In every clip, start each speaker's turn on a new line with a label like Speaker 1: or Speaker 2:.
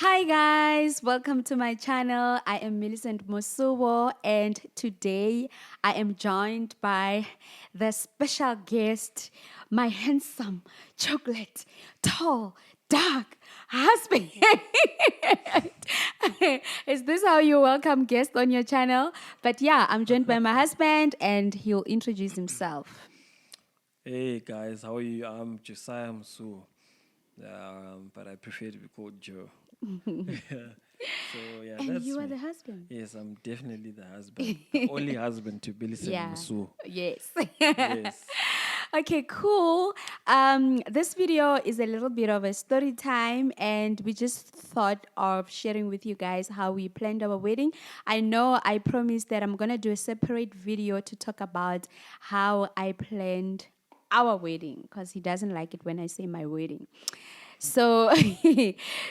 Speaker 1: Hi guys, welcome to my channel. I am Millicent Mosuwo, and today I am joined by the special guest, my handsome, chocolate, tall, dark husband. Is this how you welcome guests on your channel? But yeah, I'm joined by my husband and he'll introduce himself.
Speaker 2: Hey guys, how are you? I'm Josiah Msu, but I prefer to be called Joe. So yeah,
Speaker 1: And
Speaker 2: that's
Speaker 1: you are the
Speaker 2: me.
Speaker 1: husband.
Speaker 2: Yes, I'm definitely the husband, the only husband to Billy
Speaker 1: Yeah.
Speaker 2: Msu.
Speaker 1: Yes.
Speaker 2: Yes.
Speaker 1: Okay, cool. This video is a little bit of a story time, and we just thought of sharing with you guys how we planned our wedding. I know I promised that I'm gonna do a separate video to talk about how I planned our wedding because he doesn't like it when I say my wedding. So,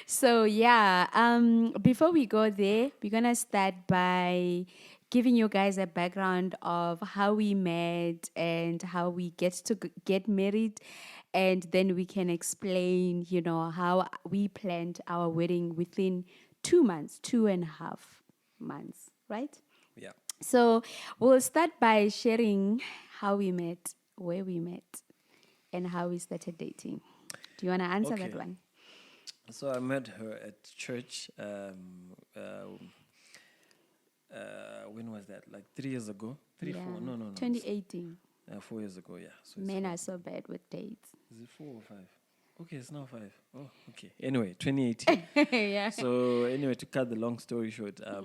Speaker 1: so yeah. Before we go there, we're gonna start by giving you guys a background of how we met and how we get married, and then we can explain, how we planned our wedding within 2 months, 2.5 months, right?
Speaker 2: Yeah.
Speaker 1: So we'll start by sharing how we met, where we met, and how we started dating. Do you want to answer that
Speaker 2: Okay.
Speaker 1: one?
Speaker 2: So I met her at church. When was that? Like 3 years ago? Three,
Speaker 1: Yeah,
Speaker 2: four? No.
Speaker 1: 2018.
Speaker 2: 4 years ago. Yeah. So it's
Speaker 1: Men
Speaker 2: four.
Speaker 1: are so bad with dates.
Speaker 2: Is it 4 or 5? Okay, it's now 5. Oh, okay. Anyway, 2018.
Speaker 1: Yeah.
Speaker 2: So anyway, to cut the long story short, uh,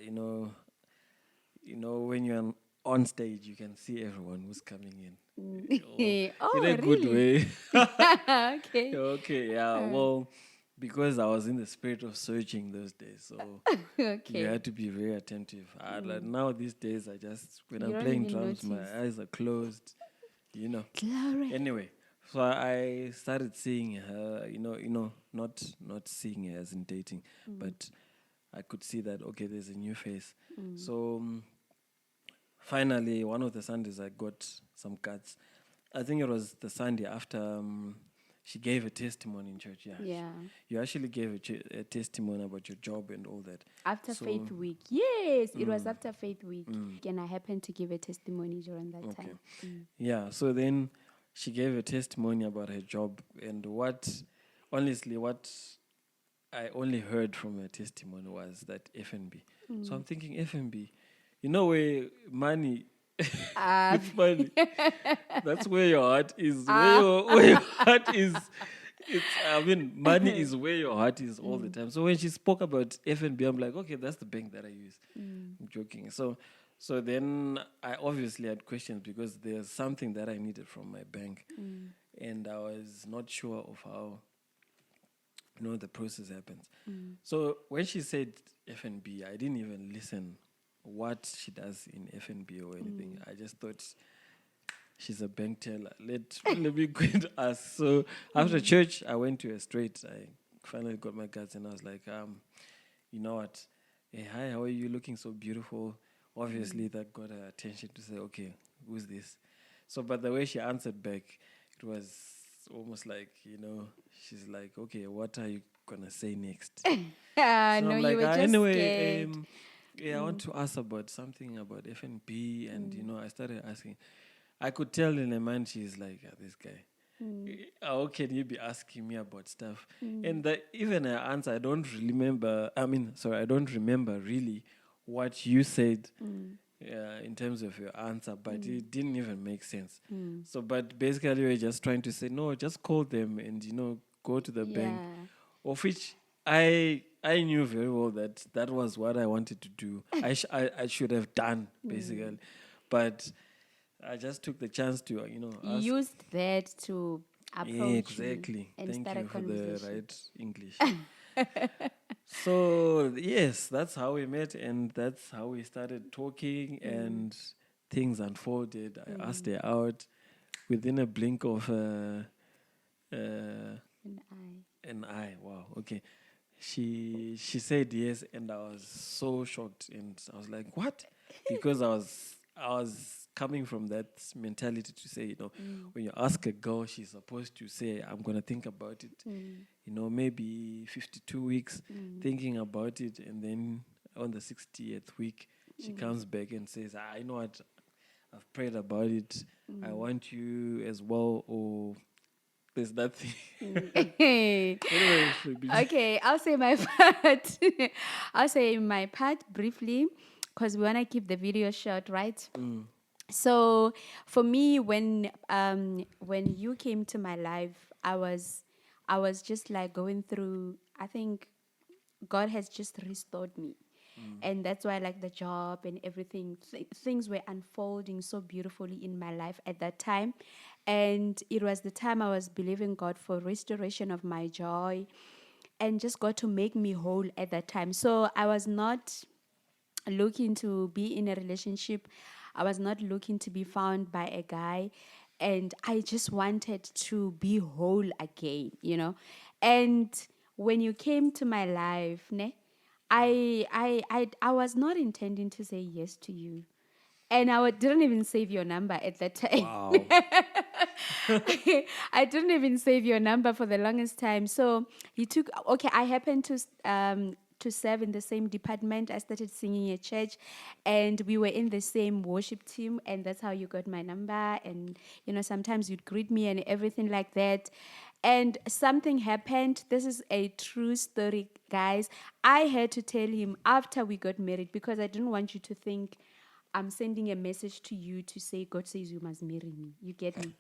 Speaker 2: you know, when you're on stage, you can see everyone who's coming in. Oh, in
Speaker 1: Oh,
Speaker 2: a good
Speaker 1: really?
Speaker 2: way.
Speaker 1: Okay.
Speaker 2: Okay, yeah. Well, because I was in the spirit of searching those days, so you
Speaker 1: Okay.
Speaker 2: had to be very attentive. Like now these days, I just when
Speaker 1: You
Speaker 2: I'm
Speaker 1: don't
Speaker 2: playing
Speaker 1: even
Speaker 2: drums, my
Speaker 1: notice.
Speaker 2: eyes are closed. You know.
Speaker 1: Glory.
Speaker 2: Anyway, so I started seeing her. Not seeing her as in dating, but I could see that okay, there's a new face. So finally, one of the Sundays, I got some cards. I think it was the Sunday after she gave a testimony in church. Yeah,
Speaker 1: Yeah.
Speaker 2: you actually gave a testimony about your job and all that.
Speaker 1: After
Speaker 2: So
Speaker 1: Faith Week. Yes, it was after Faith Week. And I happened to give a testimony during that
Speaker 2: okay,
Speaker 1: time.
Speaker 2: yeah. So then she gave a testimony about her job and honestly, what I only heard from her testimony was that F&B. So I'm thinking F&B, where money,
Speaker 1: Uh,
Speaker 2: with money, that's where your heart is. Where your heart is. Money is where your heart is all the time. So when she spoke about F&B, I'm like, okay, that's the bank that I use. I'm joking. So then I obviously had questions because there's something that I needed from my bank, and I was not sure of how the process happens. So when she said F&B, I didn't even listen what she does in F&B or anything. I just thought she's a bank teller. Let me go and ask. So after church, I went to her straight. I finally got my guts and I was like, you know what? Hey, hi, how are you? Looking so beautiful. Obviously, that got her attention to say, okay, who's this? So, but the way she answered back, it was almost like, she's like, okay, what are you going to say next? So
Speaker 1: no,
Speaker 2: I'm
Speaker 1: you
Speaker 2: like,
Speaker 1: were just
Speaker 2: anyway,
Speaker 1: scared.
Speaker 2: yeah, I want to ask about something about F&B. And, I started asking. I could tell in her mind, she's like, this guy. How can you be asking me about stuff? And even her answer, I don't remember. I don't remember really what you said in terms of your answer, but it didn't even make sense. So, but basically, we're just trying to say, no, just call them and, go to the bank,
Speaker 1: Yeah.
Speaker 2: of which I knew very well that that was what I wanted to do. I should have done, basically. But I just took the chance to,
Speaker 1: You
Speaker 2: ask.
Speaker 1: used that to
Speaker 2: Yeah,
Speaker 1: approach me
Speaker 2: exactly.
Speaker 1: and
Speaker 2: Thank
Speaker 1: start a
Speaker 2: you for the
Speaker 1: conversation.
Speaker 2: right English. So, yes, that's how we met and that's how we started talking and things unfolded. I asked her out within a blink of
Speaker 1: And I.
Speaker 2: an eye. Wow, okay. She said yes and I was so shocked and I was like, "What?" Because I was coming from that mentality to say, when you ask a girl, she's supposed to say, I'm going to think about it, maybe 52 weeks thinking about it. And then on the 60th week, she comes back and says, you know what? I've prayed about it. I want you as well. Or there's that thing. Anyway,
Speaker 1: Okay, I'll say my part. I'll say my part briefly because we want to keep the video short, right? So for me, when you came to my life, I was just like going through. I think God has just restored me. And that's why, like the job and everything, things were unfolding so beautifully in my life at that time. And it was the time I was believing God for restoration of my joy and just God to make me whole at that time. So I was not looking to be in a relationship. I was not looking to be found by a guy. And I just wanted to be whole again. And when you came to my life, ne, I was not intending to say yes to you. And didn't even save your number at that time.
Speaker 2: wow.
Speaker 1: I didn't even save your number for the longest time. So he took. Okay, I happened to serve in the same department. I started singing at church, and we were in the same worship team, and that's how you got my number. And sometimes you'd greet me and everything like that. And something happened. This is a true story, guys. I had to tell him after we got married because I didn't want you to think I'm sending a message to you to say, God says you must marry me. You get me?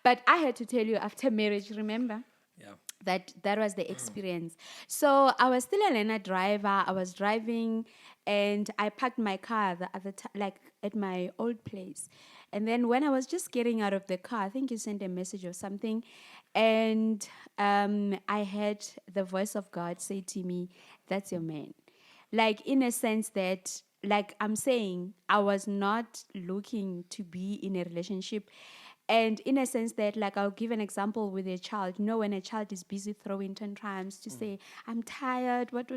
Speaker 1: But I had to tell you after marriage, remember?
Speaker 2: Yeah.
Speaker 1: That was the experience. So I was still a learner driver. I was driving and I parked my car at the like at my old place. And then when I was just getting out of the car, I think you sent a message or something. And I heard the voice of God say to me, that's your man. Like in a sense that, like I'm saying, I was not looking to be in a relationship. And in a sense that, like, I'll give an example with a child. When a child is busy throwing tantrums to say, I'm tired, what,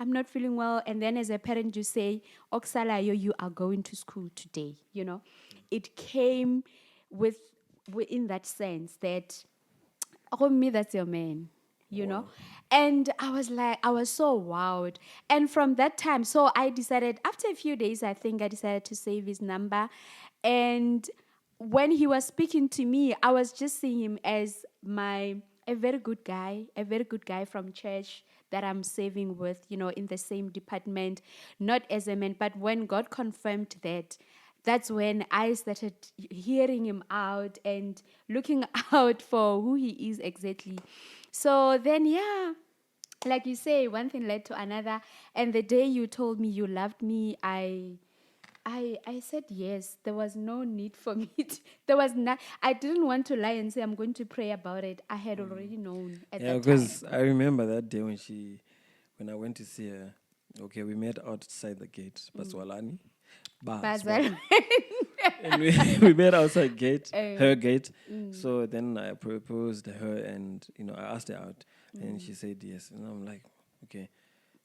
Speaker 1: I'm not feeling well. And then as a parent, you say, Oksalayo, you are going to school today. It came with in that sense that, oh, me, that's your man, you know?
Speaker 2: Wow.
Speaker 1: And I was like, I was so wowed. And from that time, so I decided, after a few days, I think I decided to save his number. And when he was speaking to me, I was just seeing him as a very good guy from church that I'm saving with, in the same department, not as a man. But when God confirmed that, that's when I started hearing him out and looking out for who he is exactly. So then, yeah, like you say, one thing led to another. And the day you told me you loved me, I said yes. There was no need for me. There was not. I didn't want to lie and say I'm going to pray about it. I had already known at
Speaker 2: Yeah,
Speaker 1: that time.
Speaker 2: because I remember that day when I went to see her. Okay, we met outside the gate, Baswalani,
Speaker 1: Basil.
Speaker 2: and we met outside her
Speaker 1: Um,
Speaker 2: gate. So then I proposed to her, and I asked her out, and she said yes, and I'm like, okay.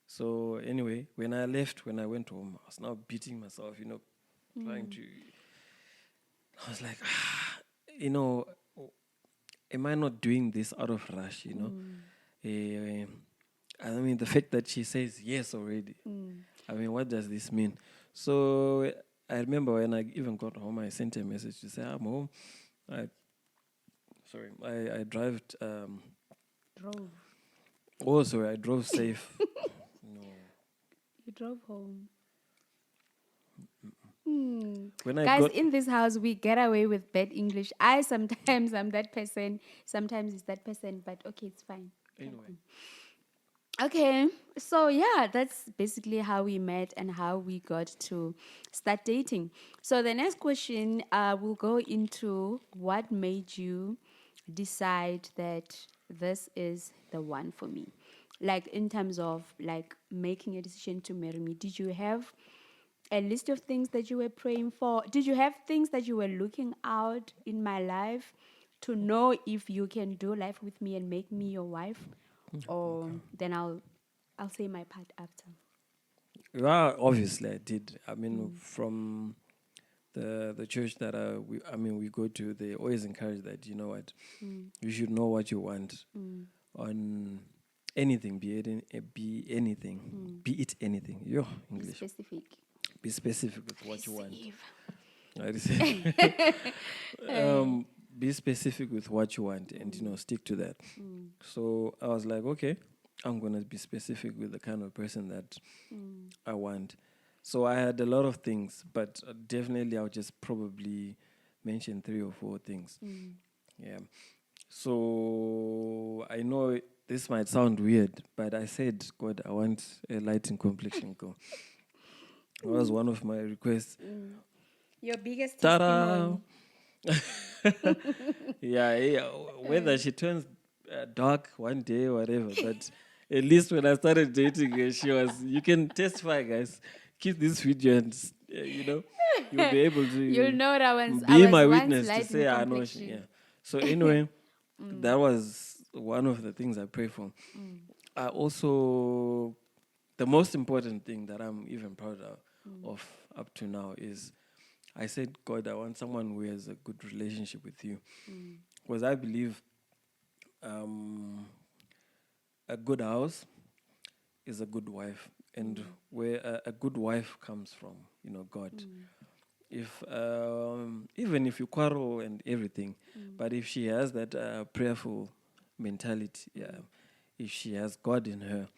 Speaker 2: So anyway, when I went home, I was now beating myself, trying to. I was like, you know, am I not doing this out of rush? Eh, I mean, the fact that she says yes already. I mean, what does this mean? So I remember when I even got home, I sent her a message to say I'm home. I I drove.
Speaker 1: drove.
Speaker 2: Oh, sorry, I drove safe. No,
Speaker 1: You drove home. Hmm.
Speaker 2: when I
Speaker 1: Guys,
Speaker 2: got
Speaker 1: in this house, we get away with bad English. I sometimes I'm that person, sometimes it's that person, but okay, it's fine.
Speaker 2: anyway,
Speaker 1: Okay, so yeah, that's basically how we met and how we got to start dating. So the next question will go into what made you decide that this is the one for me. Like in terms of like making a decision to marry me, did you have a list of things that you were praying for? Did you have things that you were looking out in my life to know if you can do life with me and make me your wife? Or then I'll say my part after.
Speaker 2: Well, obviously I did. I mean, from the church that we go to, they always encourage that, you know what, you should know what you want on anything, be anything, be it anything. Yo,
Speaker 1: Be
Speaker 2: English.
Speaker 1: specific.
Speaker 2: Be specific with what you want.
Speaker 1: Receive.
Speaker 2: Right? Be specific with what you want, and stick to that. So I was like, okay, I'm gonna be specific with the kind of person that I want. So I had a lot of things, but definitely I'll just probably mention 3 or 4 things. Yeah. So I know this might sound weird, but I said, God, I want a lighting complexion girl. That was one of my requests.
Speaker 1: Your biggest
Speaker 2: Ta-da!
Speaker 1: testimony.
Speaker 2: Yeah, whether she turns dark one day or whatever, but at least when I started dating her, she was. You can testify, guys. Keep this video, and you'll be able
Speaker 1: You'll
Speaker 2: to
Speaker 1: know that I
Speaker 2: be
Speaker 1: was
Speaker 2: my
Speaker 1: once
Speaker 2: witness to
Speaker 1: light in
Speaker 2: say I know. Yeah.
Speaker 1: complexion.
Speaker 2: So anyway, that was one of the things I pray for. I also, the most important thing that I'm even proud of up to now is, I said, God, I want someone who has a good relationship with you. Because I believe a good house is a good wife. And where a good wife comes from, God. If even if you quarrel and everything, but if she has that prayerful mentality, yeah, if she has God in her,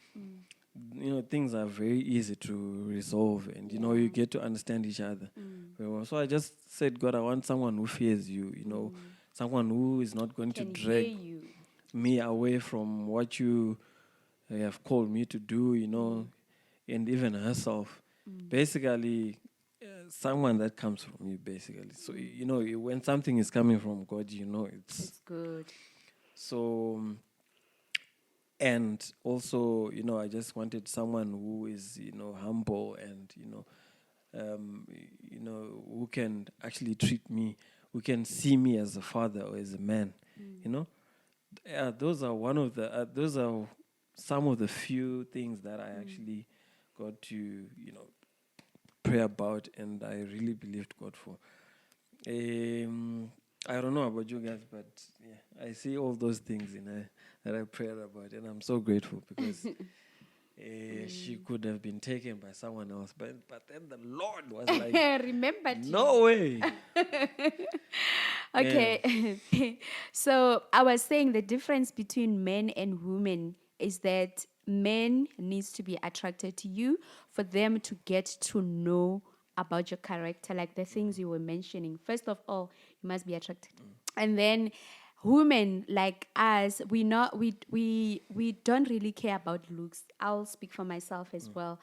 Speaker 2: things are very easy to resolve, and you get to understand each other very well. So I just said, God, I want someone who fears you, someone who is not going to
Speaker 1: Can hear
Speaker 2: drag
Speaker 1: you.
Speaker 2: me away from what you have called me to do, and even herself. Basically, someone that comes from you, basically. So, when something is coming from God, it's
Speaker 1: It's good.
Speaker 2: so. And also, I just wanted someone who is, humble, and who can actually treat me, who can see me as a father or as a man. You know, those are those are some of the few things that I actually got to, pray about, and I really believed God for. I don't know about you guys, but yeah, I see all those things that I prayed about, and I'm so grateful because she could have been taken by someone else, but then the Lord was like,
Speaker 1: Remembered you.
Speaker 2: no way. Yeah.
Speaker 1: Okay. So I was saying the difference between men and women is that men needs to be attracted to you for them to get to know about your character, like the things you were mentioning. First of all, you must be attracted. And then women like us, we don't really care about looks. I'll speak for myself as well.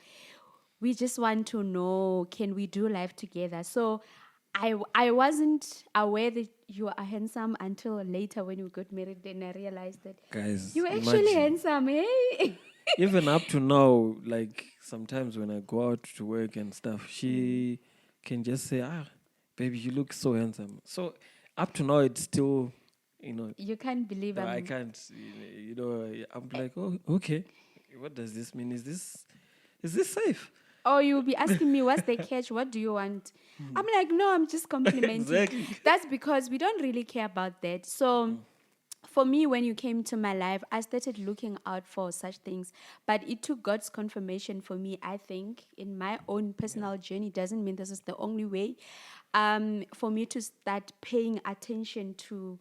Speaker 1: We just want to know, can we do life together? So I wasn't aware that you are handsome until later when we got married. Then I realized that you
Speaker 2: Guys,
Speaker 1: were actually
Speaker 2: imagine.
Speaker 1: handsome, eh?
Speaker 2: Even up to now, like sometimes when I go out to work and stuff, she can just say, baby, you look so handsome. So up to now, it's still,
Speaker 1: You can't believe
Speaker 2: I
Speaker 1: I'm.
Speaker 2: can't, I'm like, oh, okay. What does this mean? Is this safe?
Speaker 1: Or you'll be asking me, what's the catch? What do you want? I'm like, no, I'm just complimenting.
Speaker 2: Exactly.
Speaker 1: That's because we don't really care about that. So for me, when you came to my life, I started looking out for such things. But it took God's confirmation for me, I think, in my own personal journey. Doesn't mean this is the only way. For me to start paying attention to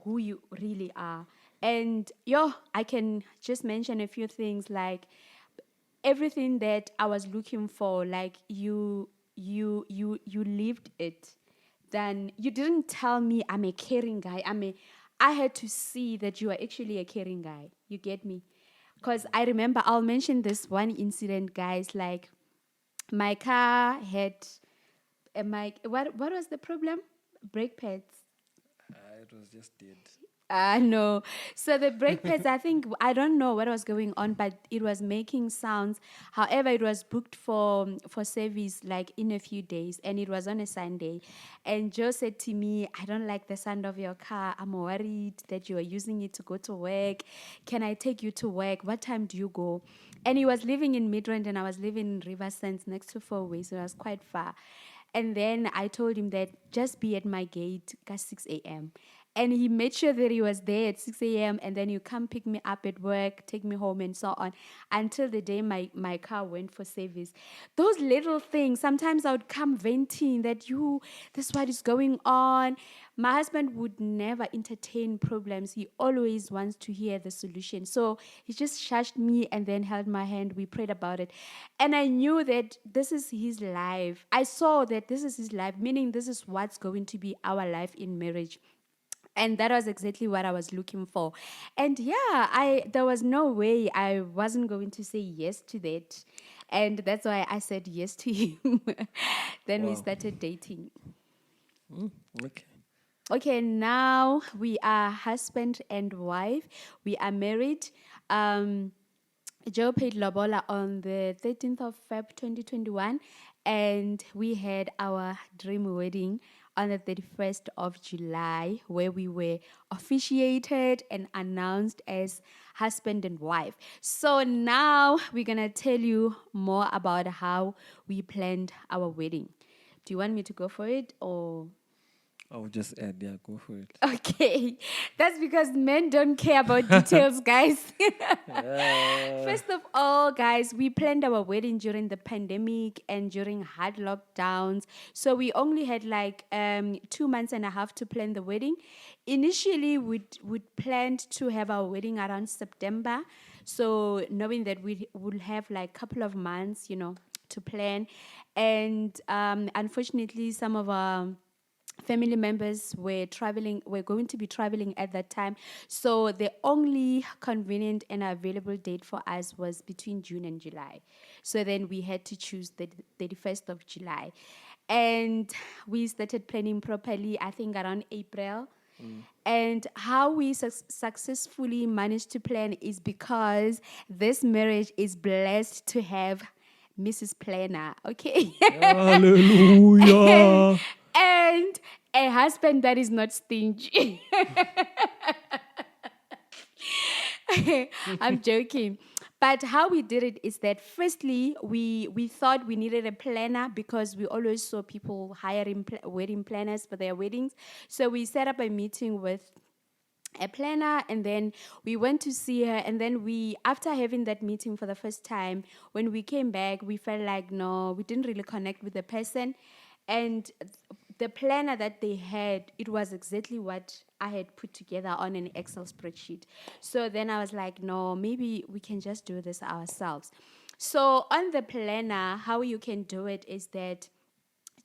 Speaker 1: who you really are. And I can just mention a few things like everything that I was looking for, like you lived it. Then you didn't tell me I'm a caring guy. I had to see that you are actually a caring guy. You get me? Because I remember, I'll mention this one incident, guys. Like my car had what was the problem? Brake pads.
Speaker 2: It was just dead.
Speaker 1: No. So the brake pads, I think, I don't know what was going on, but it was making sounds. However, it was booked for service like in a few days, and it was on a Sunday. And Joe said to me, I don't like the sound of your car. I'm worried that you are using it to go to work. Can I take you to work? What time do you go? And he was living in Midrand, and I was living in Riversense next to Four Way, so it was quite far. And then I told him that just be at my gate at 6 a.m. And he made sure that he was there at 6 a.m. And then you come pick me up at work, take me home, and so on until the day my car went for service. Those little things, sometimes I would come venting that this is what is going on. My husband would never entertain problems. He always wants to hear the solution. So he just shushed me and then held my hand. We prayed about it. And I knew that this is his life. I saw that this is his life, meaning this is what's going to be our life in marriage. And that was exactly what I was looking for. And yeah, I there was no way I wasn't going to say yes to that. And that's why I said yes to him. Then we
Speaker 2: Wow.
Speaker 1: started dating.
Speaker 2: Okay.
Speaker 1: Okay, now we are husband and wife. We are married. Um, Joe paid Lobola on the 13th of Feb 2021, and we had our dream wedding on the 31st of July, where we were officiated and announced as husband and wife. So now we're gonna tell you more about how we planned our wedding. Do you want me to go for it or?
Speaker 2: I'll just add, yeah, go for it.
Speaker 1: Okay, that's because men don't care about details, guys.
Speaker 2: Uh,
Speaker 1: First of all, guys, we planned our wedding during the pandemic and during hard lockdowns. So we only had like 2 months and a half to plan the wedding. Initially, we'd planned to have our wedding around September. So knowing that we would have like a couple of months, to plan. And unfortunately, some of our family members were going to be traveling at that time, so the only convenient and available date for us was between June and July. So then we had to choose the 31st of July, and we started planning properly, I think around April. And how we successfully managed to plan is because this marriage is blessed to have Mrs. Planner, okay? and,
Speaker 2: hallelujah.
Speaker 1: and a husband that is not stingy. I'm joking. But how we did it is that firstly, we thought we needed a planner because we always saw people hiring wedding planners for their weddings. So we set up a meeting with a planner, and then we went to see her, and then we, after having that meeting for the first time, when we came back, we felt like no, we didn't really connect with the person. And the planner that they had, it was exactly what I had put together on an Excel spreadsheet. So then I was like, no, maybe we can just do this ourselves. So on the planner, how you can do it is that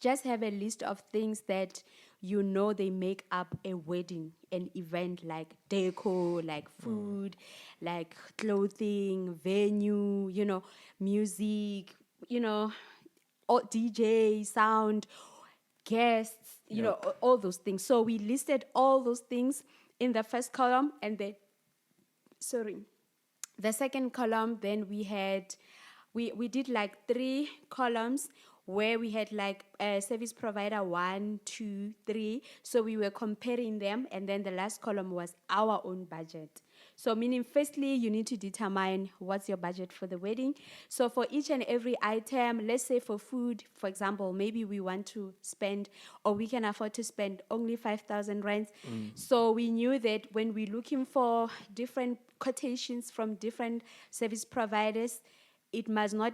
Speaker 1: just have a list of things that they make up a wedding, an event, like deco, like food, like clothing, venue, music, all DJ, sound, guests,
Speaker 2: Yep.
Speaker 1: all those things. So we listed all those things in the first column, and sorry, the second column, then we did like 3 columns where we had like a service provider 1, 2, 3. So we were comparing them, and then the last column was our own budget. So meaning, firstly, you need to determine what's your budget for the wedding. So for each and every item, let's say for food, for example, maybe we want to spend, or we can afford to spend only 5,000 rands. So we knew that when we're looking for different quotations from different service providers, it must not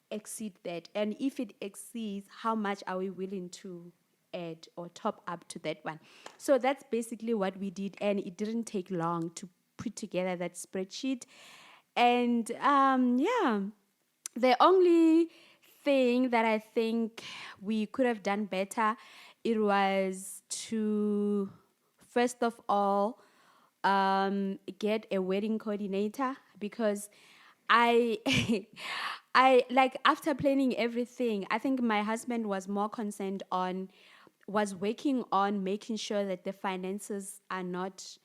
Speaker 1: exceed that. And if it exceeds, how much are we willing to add or top up to that one? So that's basically what we did, and it didn't take long to put together that spreadsheet. And yeah, the only thing that I think we could have done better, it was to first of all get a wedding coordinator, because I I like, after planning everything, I think my husband was more concerned was working on making sure that the finances are not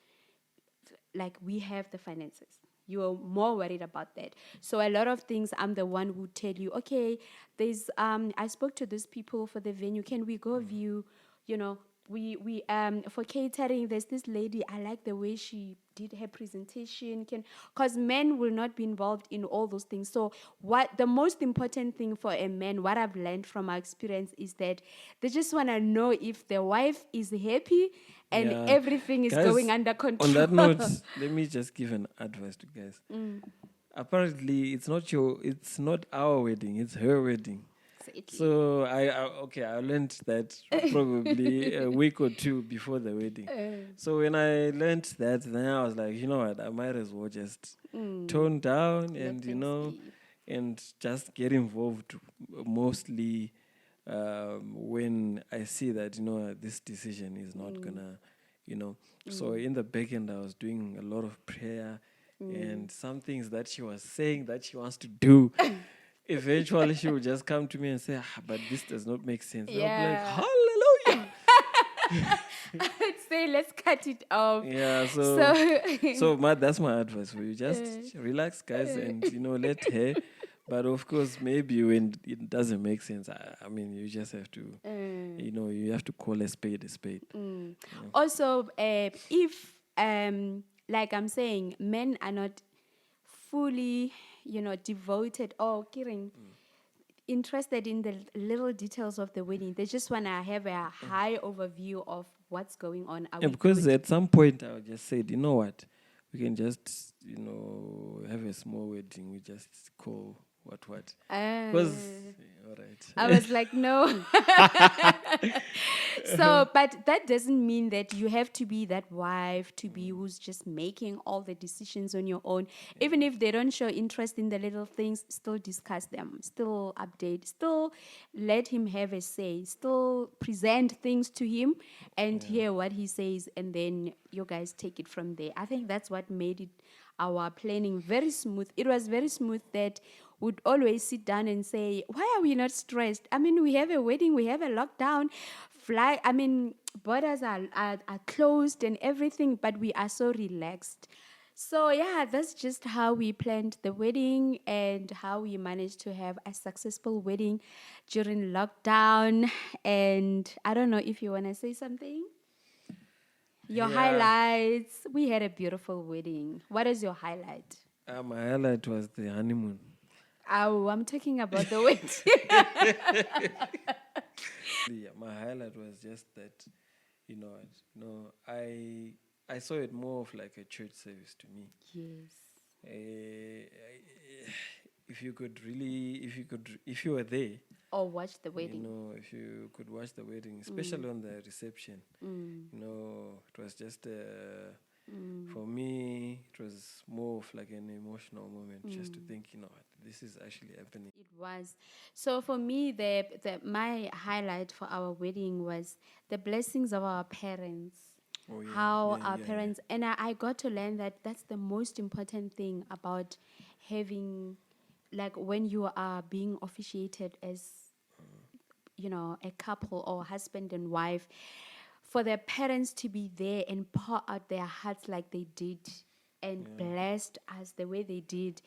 Speaker 1: like we have the finances. You're more worried about that. So a lot of things, I'm the one who tell you, okay, there's I spoke to these people for the venue. Can we go view? You know, we for catering, there's this lady, I like the way she did her presentation. Can, because men will not be involved in all those things. So what the most important thing for a man, what I've learned from our experience, is that they just want to know if the wife is happy and
Speaker 2: Yeah.
Speaker 1: everything is going
Speaker 2: Guys,
Speaker 1: under
Speaker 2: on that
Speaker 1: control.
Speaker 2: note, let me just give an advice to guys. Apparently, it's not our wedding, it's her wedding.
Speaker 1: Exactly.
Speaker 2: So I learned that probably a week or two before the wedding. So when I learned that, then I was like, you know what, I might as well just tone down
Speaker 1: Let
Speaker 2: and
Speaker 1: things be.
Speaker 2: and just get involved mostly when I see that this decision is not gonna, So in the back end, I was doing a lot of prayer and some things that she was saying that she wants to do. Eventually, she would just come to me and say, but this does not make sense. And I'll be like,
Speaker 1: Yeah.
Speaker 2: hallelujah.
Speaker 1: I'd say let's cut it off.
Speaker 2: Yeah, so
Speaker 1: So
Speaker 2: that's my advice for you. Just relax, guys, and let her. But of course, maybe when it doesn't make sense, I mean, you just have to, you have to call a spade a spade.
Speaker 1: also, if like I'm saying, men are not fully, devoted or caring, interested in the little details of the wedding. They just want to have a high overview of what's going on. Are
Speaker 2: Yeah,
Speaker 1: we
Speaker 2: because
Speaker 1: good?
Speaker 2: at some point I just said, you know what, we can just, have a small wedding. We just call what. Because, all
Speaker 1: I
Speaker 2: right.
Speaker 1: was like, no. So, but that doesn't mean that you have to be that wife to be who's just making all the decisions on your own. Even if they don't show interest in the little things, still discuss them, still update, still let him have a say, still present things to him and hear what he says, and then you guys take it from there. I think that's what made it our planning very smooth. It was very smooth that would always sit down and say, why are we not stressed? I mean, we have a wedding, we have a lockdown, borders are closed and everything, but we are so relaxed. So yeah, that's just how we planned the wedding and how we managed to have a successful wedding during lockdown. And I don't know if you want to say something. Your
Speaker 2: Yeah.
Speaker 1: highlights. We had a beautiful wedding. What is your highlight?
Speaker 2: My highlight was the honeymoon.
Speaker 1: Oh, I'm talking about the wedding.
Speaker 2: Yeah, my highlight was just that, you know, I saw it more of like a church service to me.
Speaker 1: Yes.
Speaker 2: If you could really, if you were there,
Speaker 1: Or watch the wedding.
Speaker 2: if you could watch the wedding, especially on the reception, it was just, for me, it was more of like an emotional moment just to think, this is actually happening.
Speaker 1: It was. So for me, the my highlight for our wedding was the blessings of our parents.
Speaker 2: Oh, yeah,
Speaker 1: How
Speaker 2: yeah,
Speaker 1: our
Speaker 2: yeah,
Speaker 1: parents, and I got to learn that that's the most important thing about having, like when you are being officiated as, a couple or husband and wife, for their parents to be there and pour out their hearts like they did and blessed us the way they did.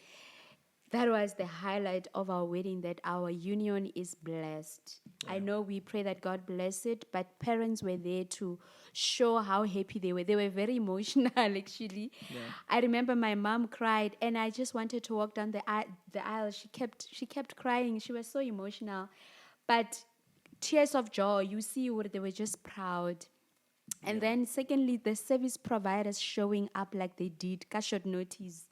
Speaker 1: That was the highlight of our wedding, that our union is blessed. I know we pray that God bless it, but parents were there to show how happy they were. They were very emotional, actually.
Speaker 2: Yeah.
Speaker 1: I remember my mom cried, and I just wanted to walk down the aisle. She kept crying. She was so emotional, but tears of joy. You see, they were just proud. And then, secondly, the service providers showing up like they did, cash short notice.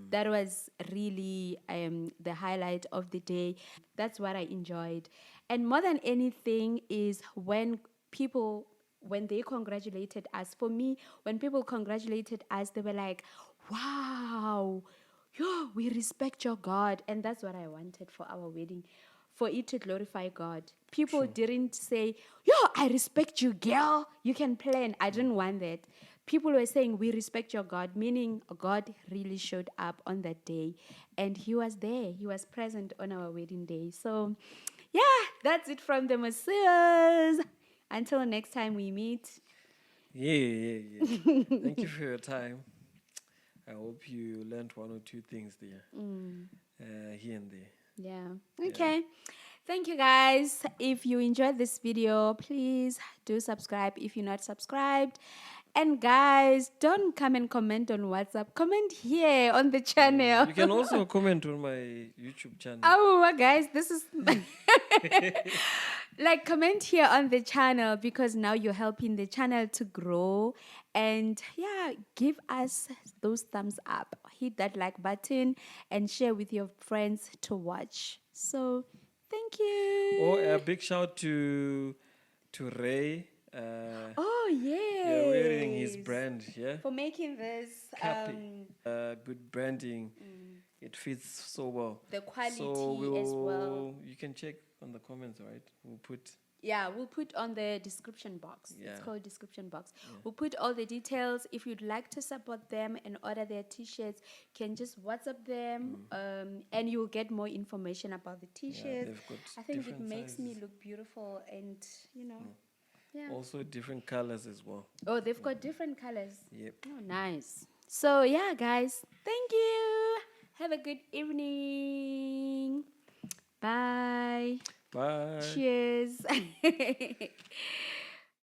Speaker 1: That was really the highlight of the day. That's what I enjoyed. And more than anything is when they congratulated us. For me, when people congratulated us, they were like, wow, yo, we respect your God. And that's what I wanted for our wedding, for it to glorify God. People didn't say, yo, I respect you, girl. You can plan. I didn't want that. People were saying, we respect your God, meaning God really showed up on that day. And he was there. He was present on our wedding day. So, yeah, that's it from the Messiahs. Until next time we meet.
Speaker 2: Yeah, yeah, yeah. Thank you for your time. I hope you learned one or two things there, here and there.
Speaker 1: Yeah. Okay. Thank you guys. If you enjoyed this video, please do subscribe if you're not subscribed. And guys, don't come and comment on WhatsApp. Comment here on the channel.
Speaker 2: You can also comment on my YouTube channel.
Speaker 1: Oh, guys, this is like comment here on the channel because now you're helping the channel to grow. And yeah, give us those thumbs up. Hit that like button and share with your friends to watch. So thank you.
Speaker 2: Oh, a big shout to Ray.
Speaker 1: Oh yeah.
Speaker 2: You're wearing his brand, yeah?
Speaker 1: For making this
Speaker 2: Happy. Good branding. It fits so well.
Speaker 1: the quality
Speaker 2: So
Speaker 1: as well.
Speaker 2: you can check on the comments, right? We'll put.
Speaker 1: Yeah, we'll put on the description box. It's
Speaker 2: Yeah.
Speaker 1: called description box. We'll put all the details. If you'd like to support them and order their t-shirts, can just WhatsApp them, and you'll get more information about the t-shirts.
Speaker 2: they've got
Speaker 1: I think it
Speaker 2: different
Speaker 1: makes me
Speaker 2: sizes.
Speaker 1: look beautiful, and yeah.
Speaker 2: Also different colors as well.
Speaker 1: Oh, they've got different colors.
Speaker 2: Yep.
Speaker 1: Oh, nice. So yeah, guys, thank you. Have a good evening. Bye.
Speaker 2: Bye.
Speaker 1: Cheers.